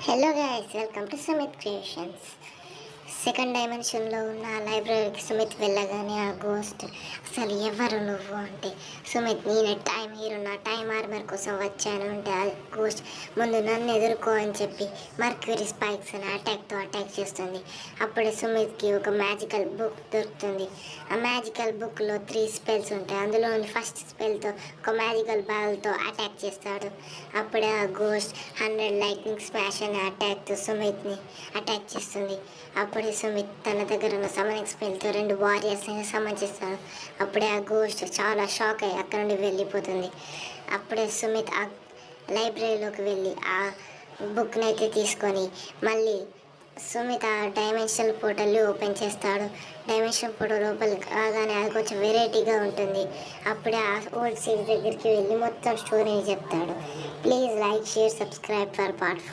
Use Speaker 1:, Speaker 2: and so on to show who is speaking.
Speaker 1: Hello guys, welcome to Sumit creations. Second డైమెన్షన్లో ఉన్న లైబ్రరీకి సుమిత్ వెళ్ళగానే ఆ గోస్ట్ అసలు ఎవరు నువ్వు అంటే, సుమిత్ నేనే టైం హీరో, నా టైం ఆర్మర్ కోసం వచ్చాను అంటే, ఆ గోస్ట్ ముందు నన్ను ఎదుర్కో అని చెప్పి మర్క్యూరీ స్పైక్స్ అని అటాక్ చేస్తుంది. అప్పుడే సుమిత్కి ఒక మ్యాజికల్ బుక్ దొరుకుతుంది. ఆ మ్యాజికల్ బుక్లో 3 స్పెల్స్ ఉంటాయి. అందులో ఫస్ట్ స్పెల్తో ఒక మ్యాజికల్ బాల్తో అటాక్ చేస్తాడు. అప్పుడే ఆ గోస్ట్ 100 లైట్నింగ్ స్మాష్ అనే అటాక్తో సుమిత్ని అటాక్ చేస్తుంది. అప్పుడే సుమిత్ తన దగ్గర ఉన్న సమనింగ్ స్పెల్తో 2 వారియర్స్ని సమన్ చేస్తాడు. అప్పుడే ఆ గోస్ట్ చాలా షాక్ అయ్యి అక్కడ నుండి వెళ్ళిపోతుంది. అప్పుడే సుమిత్ ఆ లైబ్రరీలోకి వెళ్ళి ఆ బుక్ని అయితే తీసుకొని మళ్ళీ సుమిత్ ఆ డైమెన్షనల్ పోర్టల్ని ఓపెన్ చేస్తాడు. డైమెన్షనల్ పోర్టల్ లోపల కాగానే అది కొంచెం వెరైటీగా ఉంటుంది. అప్పుడే ఆ ఓల్డ్ సిటీ దగ్గరికి వెళ్ళి మొత్తం స్టోరీని చెప్తాడు. Please like, share, subscribe for part 4.